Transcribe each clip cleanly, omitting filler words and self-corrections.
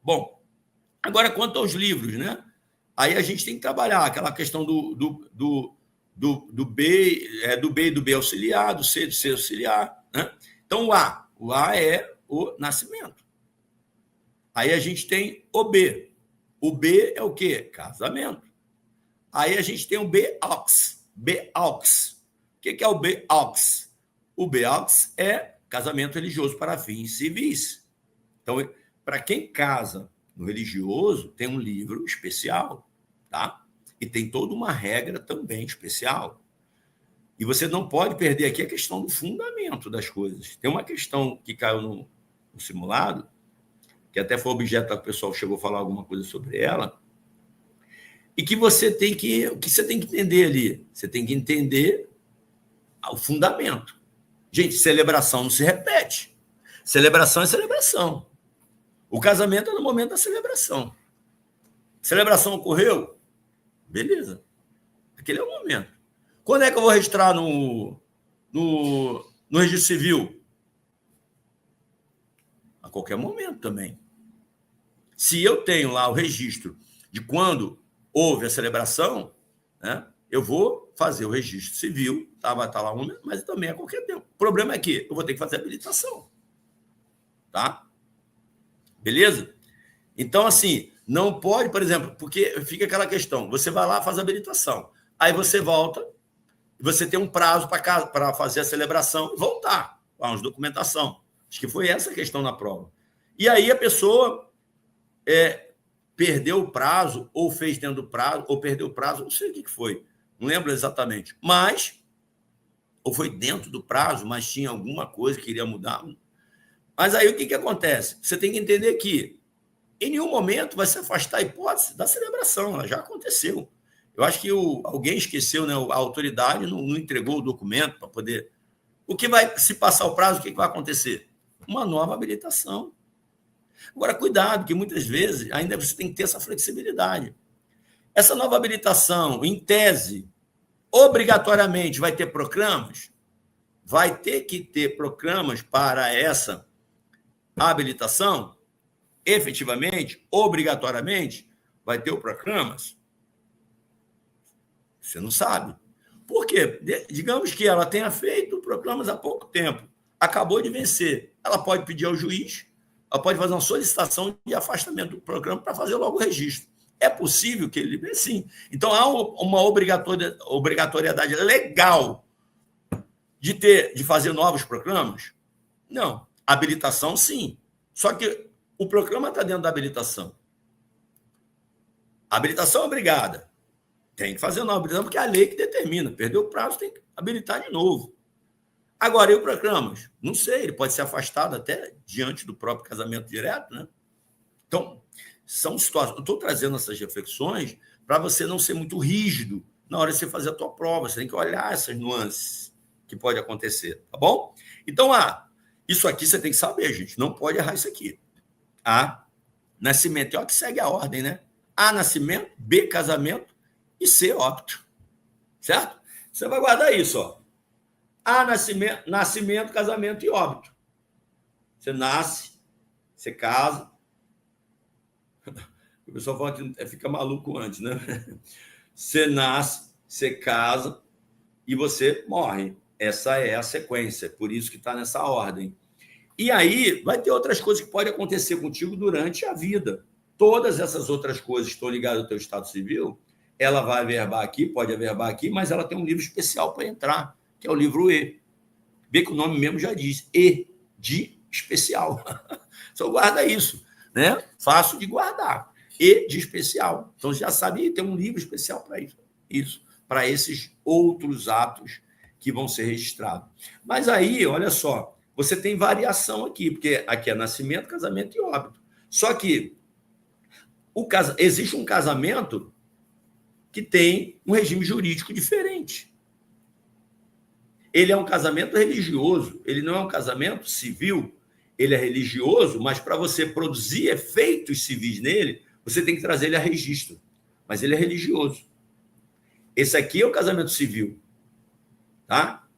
Bom, agora quanto aos livros, né? Aí a gente tem que trabalhar aquela questão do B, do B e do B auxiliar, do C auxiliar, né? Então, o A é o nascimento. Aí a gente tem o B. O B é o quê? Casamento. Aí a gente tem o B-aux. B-aux. O que é o B-aux? O B-aux é casamento religioso para fins civis. Então, para quem casa no religioso, tem um livro especial, tá? E tem toda uma regra também especial. E você não pode perder aqui a questão do fundamento das coisas. Tem uma questão que caiu no simulado, que até foi objeto que o pessoal chegou a falar alguma coisa sobre ela, e que você tem que, o que você tem que entender ali? Você tem que entender o fundamento. Gente, celebração não se repete. Celebração é celebração. O casamento é no momento da celebração. Celebração ocorreu? Beleza. Aquele é o momento. Quando é que eu vou registrar no registro civil? A qualquer momento também. Se eu tenho lá o registro de quando houve a celebração, né, eu vou fazer o registro civil, tá, vai estar lá um momento, mas também a qualquer tempo. O problema é que eu vou ter que fazer a habilitação. Tá? Beleza? Então, assim, não pode, por exemplo, porque fica aquela questão, você vai lá, faz a habilitação, aí você volta, você tem um prazo para fazer a celebração e voltar com a documentação. Acho que foi essa a questão na prova. E aí a pessoa perdeu o prazo, ou fez dentro do prazo, ou perdeu o prazo, não sei o que foi, não lembro exatamente, mas, ou foi dentro do prazo, mas tinha alguma coisa que iria mudar. Mas aí o que acontece? Você tem que entender que em nenhum momento vai se afastar a hipótese da celebração, ela já aconteceu. Eu acho que alguém esqueceu, né? A autoridade não entregou o documento para poder... O que vai, se passar o prazo, o que vai acontecer? Uma nova habilitação. Agora, cuidado, que muitas vezes ainda você tem que ter essa flexibilidade. Essa nova habilitação, em tese, obrigatoriamente vai ter proclamas? Vai ter que ter proclamas para essa habilitação? Efetivamente, obrigatoriamente, vai ter o proclamas? Você não sabe. Por quê? Digamos que ela tenha feito proclamas há pouco tempo, acabou de vencer. Ela pode pedir ao juiz, ela pode fazer uma solicitação de afastamento do programa para fazer logo o registro. É possível que ele libere? Sim. Então, há uma obrigatoriedade legal de fazer novos proclamas? Não. Habilitação, sim. Só que o proclama está dentro da habilitação. A habilitação é obrigada. Tem que fazer nova habilitação, porque é a lei que determina. Perdeu o prazo, tem que habilitar de novo. Agora, e o proclamas? Não sei, ele pode ser afastado até diante do próprio casamento direto, né? Então, são situações... Eu estou trazendo essas reflexões para você não ser muito rígido na hora de você fazer a tua prova. Você tem que olhar essas nuances que pode acontecer, tá bom? Então, isso aqui você tem que saber, gente. Não pode errar isso aqui. A, nascimento. É o que segue a ordem, né? A, nascimento. B, casamento. E C, óbito. Certo? Você vai guardar isso, ó. A, nascimento, casamento e óbito. Você nasce, você casa. O pessoal fala que fica maluco antes, né? Você nasce, você casa e você morre. Essa é a sequência, por isso que está nessa ordem. E aí vai ter outras coisas que podem acontecer contigo durante a vida. Todas essas outras coisas que estão ligadas ao teu estado civil, ela vai averbar aqui, pode averbar aqui, mas ela tem um livro especial para entrar, que é o livro E. Vê que o nome mesmo já diz, E, de especial. Só guarda isso, né? Fácil de guardar. E de especial. Então, você já sabe, tem um livro especial para isso, para esses outros atos que vão ser registrados. Mas aí, olha só, você tem variação aqui, porque aqui é nascimento, casamento e óbito. Só que existe um casamento que tem um regime jurídico diferente. Ele é um casamento religioso, ele não é um casamento civil, ele é religioso, mas para você produzir efeitos civis nele, você tem que trazer ele a registro. Mas ele é religioso. Esse aqui é o casamento civil. Tá?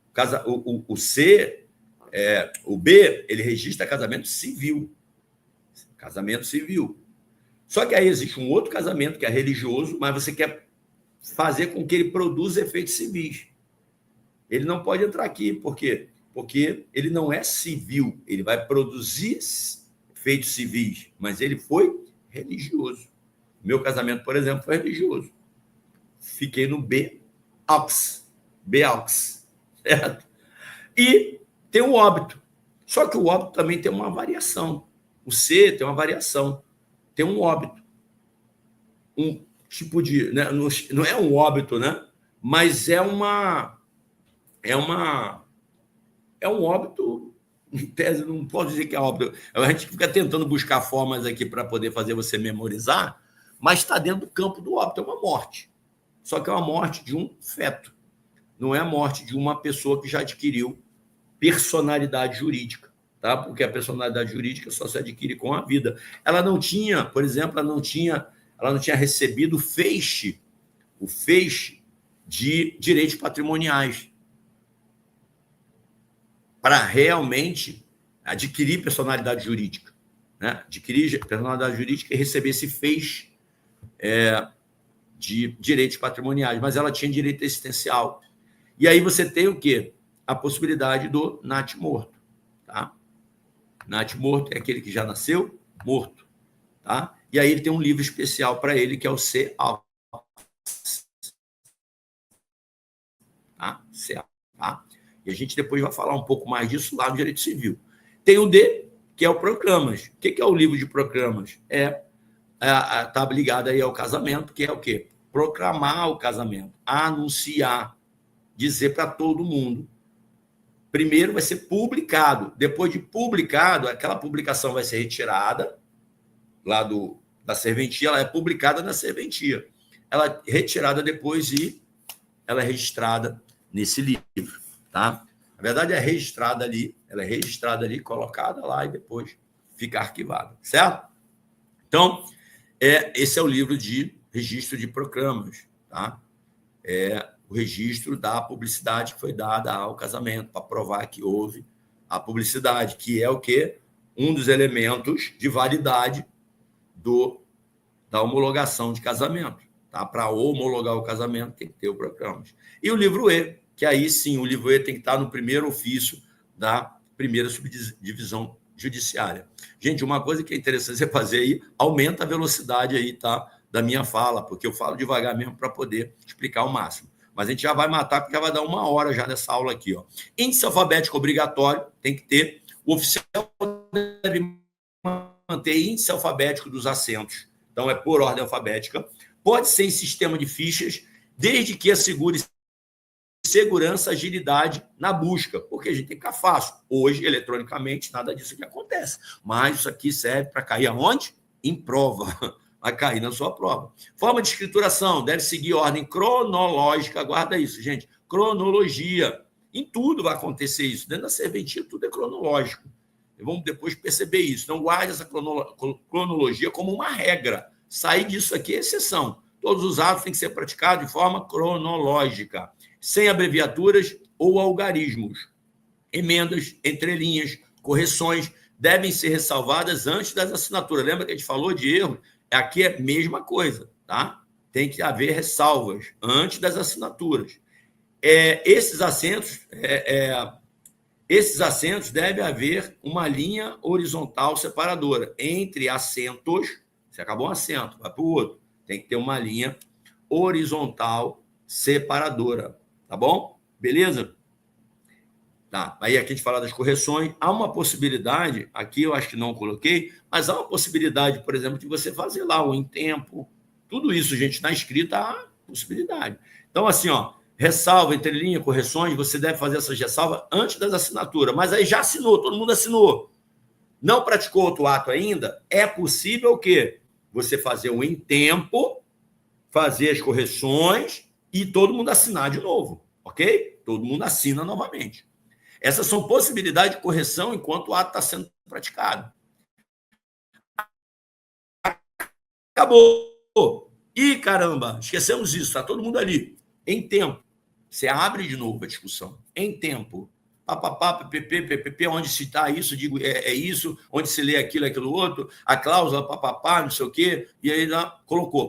O C, o B, ele registra casamento civil. Casamento civil. Só que aí existe um outro casamento que é religioso, mas você quer fazer com que ele produza efeitos civis. Ele não pode entrar aqui, por quê? Porque ele não é civil, ele vai produzir efeitos civis, mas ele foi religioso. Meu casamento, por exemplo, foi religioso. Fiquei no B-aux, certo? E tem o óbito. Só que o óbito também tem uma variação. O C tem uma variação. Tem um óbito. Um tipo de... Né? Não é um óbito, né? Mas é um óbito, em tese, não posso dizer que é óbito. A gente fica tentando buscar formas aqui para poder fazer você memorizar, mas está dentro do campo do óbito, é uma morte. Só que é uma morte de um feto. Não é a morte de uma pessoa que já adquiriu personalidade jurídica, tá? Porque a personalidade jurídica só se adquire com a vida. Ela não tinha, por exemplo, ela não tinha recebido o feixe de direitos patrimoniais para realmente adquirir personalidade jurídica, né? Adquirir personalidade jurídica e receber esse feixe de direitos patrimoniais, mas ela tinha direito existencial. E aí você tem o quê? A possibilidade do natimorto, tá? Natimorto é aquele que já nasceu morto, tá? E aí ele tem um livro especial para ele, que é o C-aux, tá? C-aux, tá? E a gente depois vai falar um pouco mais disso lá no Direito Civil. Tem o D, que é o Proclamas. O que é o livro de Proclamas? Está ligado aí ao casamento, que é o quê? Proclamar o casamento, anunciar, dizer para todo mundo. Primeiro vai ser publicado. Depois de publicado, aquela publicação vai ser retirada lá da serventia, ela é publicada na serventia. Ela é retirada depois e ela é registrada nesse livro, tá? Na verdade, ela é registrada ali, colocada lá e depois fica arquivada, certo? Então, esse é o livro de registro de proclamas, tá? O registro da publicidade que foi dada ao casamento, para provar que houve a publicidade, que é o quê? Um dos elementos de validade da homologação de casamento. Tá? Para homologar o casamento, tem que ter o proclamas. E o livro E, que aí sim, o livro E tem que estar no primeiro ofício da primeira subdivisão judiciária. Gente, uma coisa que é interessante você fazer aí, aumenta a velocidade aí, tá? Da minha fala, porque eu falo devagar mesmo para poder explicar o máximo. Mas a gente já vai matar, porque já vai dar 1 hora já nessa aula aqui, ó. Índice alfabético obrigatório, tem que ter. O oficial deve manter índice alfabético dos assentos. Então, é por ordem alfabética. Pode ser em sistema de fichas, desde que assegure segurança, agilidade na busca, porque a gente tem que ficar fácil. Hoje, eletronicamente, nada disso que acontece. Mas isso aqui serve para cair aonde? Em prova. Vai cair na sua prova. Forma de escrituração, deve seguir ordem cronológica. Guarda isso, gente. Cronologia. Em tudo vai acontecer isso. Dentro da serventia, tudo é cronológico. Vamos depois perceber isso. Então, guarde essa cronologia como uma regra. Sair disso aqui é exceção. Todos os atos têm que ser praticados de forma cronológica, sem abreviaturas ou algarismos. Emendas, entrelinhas, correções devem ser ressalvadas antes das assinaturas. Lembra que a gente falou de erro? Aqui é a mesma coisa, tá? Tem que haver ressalvas antes das assinaturas. Esses assentos deve haver uma linha horizontal separadora entre assentos. Você acabou um assento, vai para o outro. Tem que ter uma linha horizontal separadora, tá bom? Beleza? Tá. Aí aqui a gente fala das correções. Há uma possibilidade, aqui eu acho que não coloquei, mas há uma possibilidade, por exemplo, de você fazer lá o em tempo. Tudo isso, gente, na escrita há possibilidade. Então, assim, ó, ressalva, entrelinha, correções, você deve fazer essas ressalvas antes das assinaturas, mas aí já assinou, todo mundo assinou. Não praticou outro ato ainda? É possível o quê? Você fazer o em tempo, fazer as correções e todo mundo assinar de novo, ok? Todo mundo assina novamente. Essas são possibilidades de correção enquanto o ato está sendo praticado. Acabou. Ih, caramba, esquecemos isso, está todo mundo ali. Em tempo. Você abre de novo a discussão. Em tempo. papapá, ppp, onde se está isso, digo, é isso, onde se lê aquilo, aquilo outro, a cláusula, papapá, não sei o quê, e aí colocou,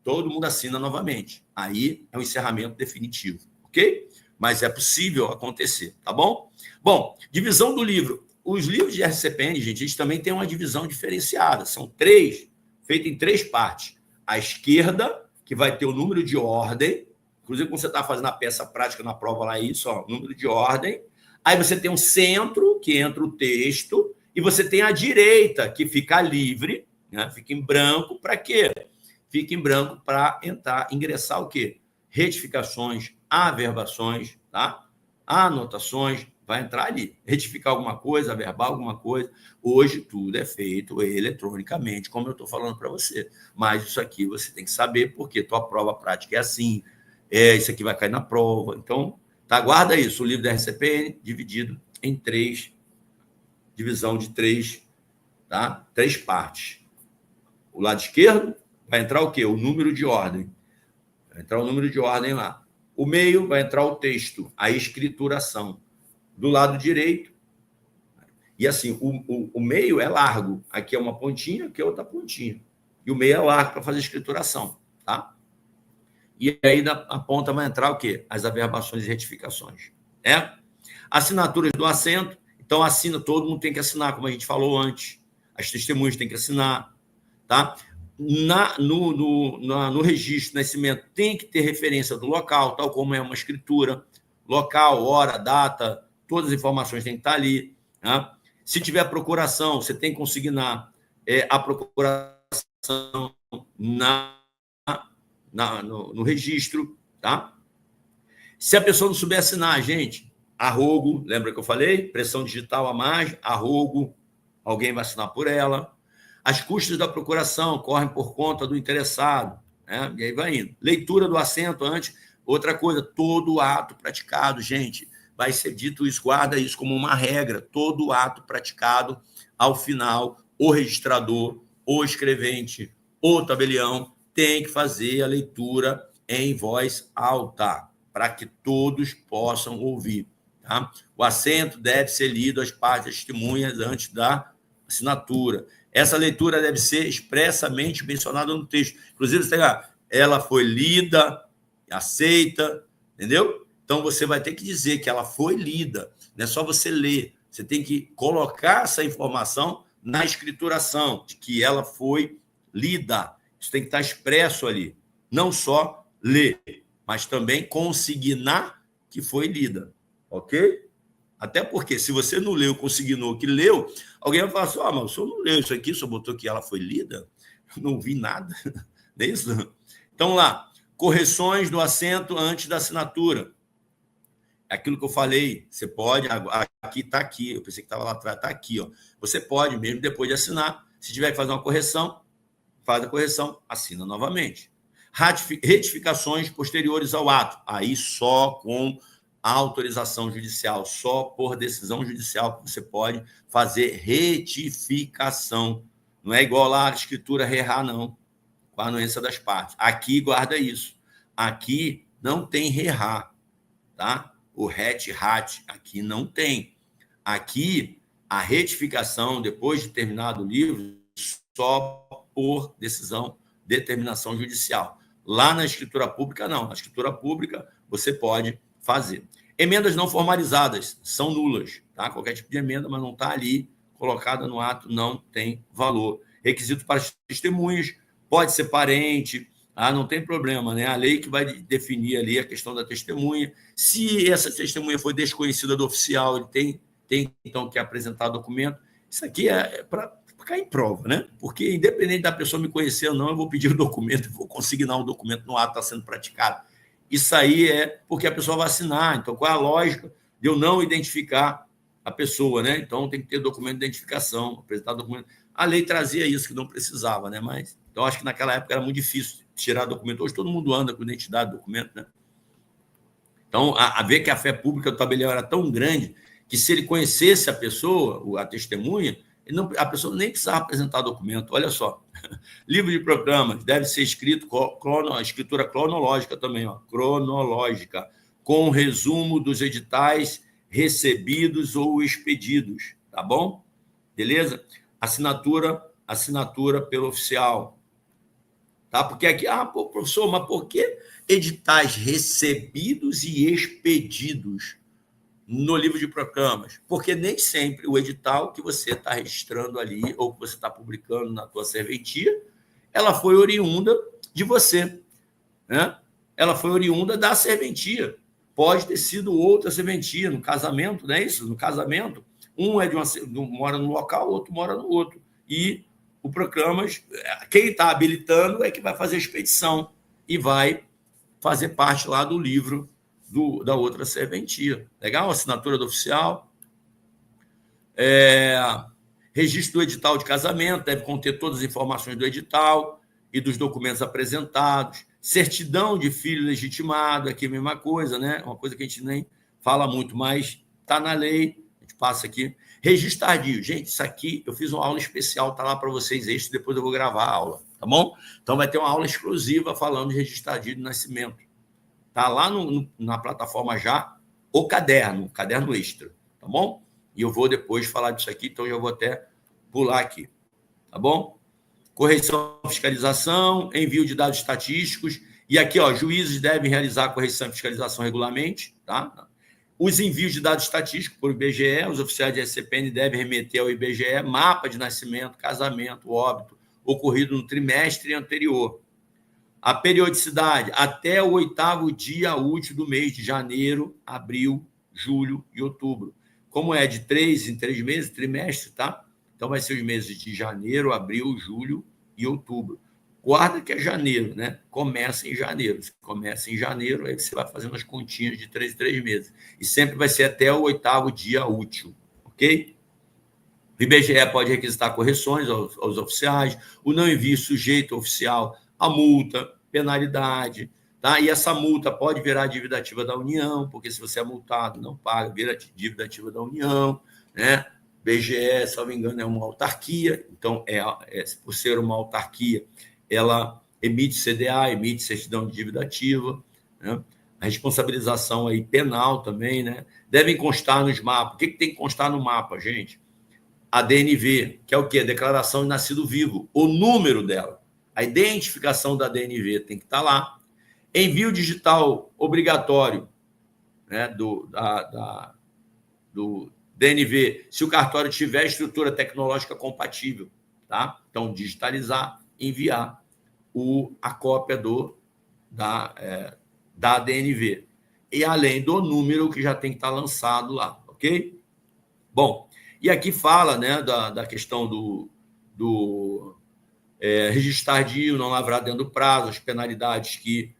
todo mundo assina novamente. Aí é um encerramento definitivo, ok? Mas é possível acontecer, tá bom? Bom, divisão do livro. Os livros de RCPN, gente, eles também têm uma divisão diferenciada, são 3, feito em 3 partes. À esquerda, que vai ter o número de ordem, inclusive quando você está fazendo a peça prática na prova lá, é isso, ó, número de ordem. Aí você tem um centro, que entra o texto, e você tem a direita, que fica livre, né? Fica em branco, para quê? Fica em branco para ingressar o quê? Retificações, averbações, tá? Anotações, vai entrar ali. Retificar alguma coisa, averbar alguma coisa. Hoje tudo é feito eletronicamente, como eu estou falando para você. Mas isso aqui você tem que saber, porque tua prova prática é assim, isso aqui vai cair na prova. Então, tá, guarda isso, o livro da RCPN dividido em 3, divisão de 3, tá? 3 partes. O lado esquerdo vai entrar o quê? O número de ordem. Vai entrar o número de ordem lá. O meio vai entrar o texto, a escrituração. Do lado direito, e assim, o meio é largo. Aqui é uma pontinha, aqui é outra pontinha. E o meio é largo para fazer a escrituração, tá? E aí na ponta vai entrar o quê? As averbações e retificações. Assinaturas do assento. Então, todo mundo tem que assinar, como a gente falou antes. As testemunhas têm que assinar, tá? No registro de nascimento tem que ter referência do local, tal como é uma escritura. Local, hora, data, todas as informações têm que estar ali. Tá? Se tiver procuração, você tem que consignar a procuração no registro. Tá? Se a pessoa não souber assinar, gente, arrogo, lembra que eu falei? Pressão digital a mais, arrogo, alguém vai assinar por ela. As custas da procuração correm por conta do interessado. Né? E aí vai indo. Leitura do assento antes. Outra coisa, todo ato praticado, gente, vai ser dito isso, guarda isso como uma regra, todo ato praticado, ao final, o registrador, o escrevente, o tabelião, tem que fazer a leitura em voz alta, para que todos possam ouvir. Tá? O assento deve ser lido às partes testemunhas antes da assinatura. Essa leitura deve ser expressamente mencionada no texto. Inclusive, ela foi lida, aceita, entendeu? Então, você vai ter que dizer que ela foi lida, não é só você ler, você tem que colocar essa informação na escrituração, de que ela foi lida. Isso tem que estar expresso ali, não só ler, mas também consignar que foi lida, ok? Até porque, se você não leu, consignou que leu, alguém vai falar assim, mas o senhor não leu isso aqui, só botou que ela foi lida? Não vi nada, não é isso? Então, lá, correções do assento antes da assinatura. Aquilo que eu falei, você pode, aqui está aqui, eu pensei que estava lá atrás, está aqui, ó. Você pode, mesmo depois de assinar, se tiver que fazer uma correção, faz a correção, assina novamente. Retificações posteriores ao ato, aí só com autorização judicial, só por decisão judicial que você pode fazer retificação. Não é igual lá a escritura rerrar, não, com a anuência das partes. Aqui, guarda isso. Aqui não tem rerrar, tá? O ret, aqui não tem. Aqui, a retificação, depois de terminado o livro, só por determinação judicial. Lá na escritura pública, não. Na escritura pública, você pode fazer. Emendas não formalizadas são nulas, tá? Qualquer tipo de emenda, mas não está ali, colocada no ato, não tem valor. Requisito para as testemunhas, pode ser parente, não tem problema, né? A lei que vai definir ali a questão da testemunha. Se essa testemunha foi desconhecida do oficial, ele tem então que apresentar documento. Isso aqui é para ficar em prova, né? Porque independente da pessoa me conhecer ou não, eu vou pedir o documento, vou consignar o documento no ato que está sendo praticado. Isso aí é porque a pessoa vai assinar. Então, qual é a lógica de eu não identificar a pessoa, né? Então, tem que ter documento de identificação, apresentar documento. A lei trazia isso, que não precisava, né? Mas, então, acho que naquela época era muito difícil tirar documento. Hoje todo mundo anda com identidade, documento, né? Então, a ver que a fé pública do tabelião era tão grande que se ele conhecesse a pessoa, a testemunha, a pessoa nem precisava apresentar documento. Olha só, livro de programas deve ser escrito, escritura cronológica também, ó, cronológica, com resumo dos editais recebidos ou expedidos, tá bom? Beleza? Assinatura pelo oficial. Tá? Porque aqui, pô, professor, mas por que editais recebidos e expedidos no livro de programas? Porque nem sempre o edital que você está registrando ali ou que você está publicando na tua serventia, ela foi oriunda de você, né? Ela foi oriunda da serventia. Pode ter sido outra serventia no casamento, não é isso? No casamento, um mora num local, o outro mora no outro. E o Proclamas, quem está habilitando é que vai fazer a expedição e vai fazer parte lá do livro da outra serventia. Legal? Assinatura do oficial. Registro do edital de casamento, deve conter todas as informações do edital e dos documentos apresentados. Certidão de filho legitimado, aqui a mesma coisa, né? Uma coisa que a gente nem fala muito, mas está na lei, a gente passa aqui. Registro tardio. Gente, isso aqui, eu fiz uma aula especial, está lá para vocês, depois eu vou gravar a aula, tá bom? Então vai ter uma aula exclusiva falando de registro tardio de nascimento. Está lá na plataforma já, o caderno extra, tá bom? E eu vou depois falar disso aqui, então eu vou até pular aqui, tá bom? Correção, fiscalização, envio de dados estatísticos. E aqui, ó, juízes devem realizar correção e fiscalização regularmente, tá? Os envios de dados estatísticos por IBGE, os oficiais de SCPN devem remeter ao IBGE mapa de nascimento, casamento, óbito, ocorrido no trimestre anterior. A periodicidade, até o 8º dia útil do mês de janeiro, abril, julho e outubro. Como é de 3 em 3 meses, trimestre, tá? Então, vai ser os meses de janeiro, abril, julho e outubro. Guarda que é janeiro, né? Começa em janeiro. Se começa em janeiro, aí você vai fazendo as continhas de 3 em 3 meses. E sempre vai ser até o 8º dia útil, ok? O IBGE pode requisitar correções aos oficiais, o não envio sujeito ao oficial a multa, penalidade, tá? E essa multa pode virar dívida ativa da União, porque se você é multado, não paga, vira dívida ativa da União, né? BGE, se não me engano, é uma autarquia, então, por ser uma autarquia, ela emite CDA, emite certidão de dívida ativa, né? A responsabilização aí penal também, né? Devem constar nos mapas. O que tem que constar no mapa, gente? A DNV, que é o quê? Declaração de nascido vivo, o número dela, a identificação da DNV tem que estar lá. Envio digital obrigatório, né, do DNV, se o cartório tiver estrutura tecnológica compatível, tá? Então, digitalizar, enviar a cópia da DNV. E além do número que já tem que estar lançado lá, ok? Bom, e aqui fala, né, da questão do registro tardio, não lavrar dentro do prazo, as penalidades que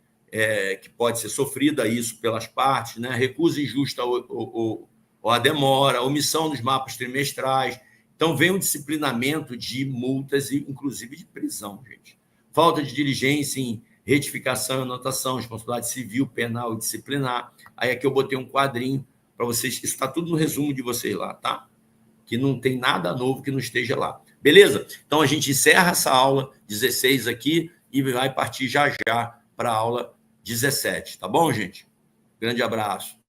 pode ser sofrida isso pelas partes, né? Recusa injusta ou a demora, omissão dos mapas trimestrais. Então, vem um disciplinamento de multas e, inclusive, de prisão, gente. Falta de diligência em retificação e anotação, responsabilidade civil, penal e disciplinar. Aí aqui eu botei um quadrinho para vocês, isso está tudo no resumo de vocês lá, tá? Que não tem nada novo que não esteja lá. Beleza? Então, a gente encerra essa aula 16 aqui e vai partir já para a aula 17. Tá bom, gente? Grande abraço.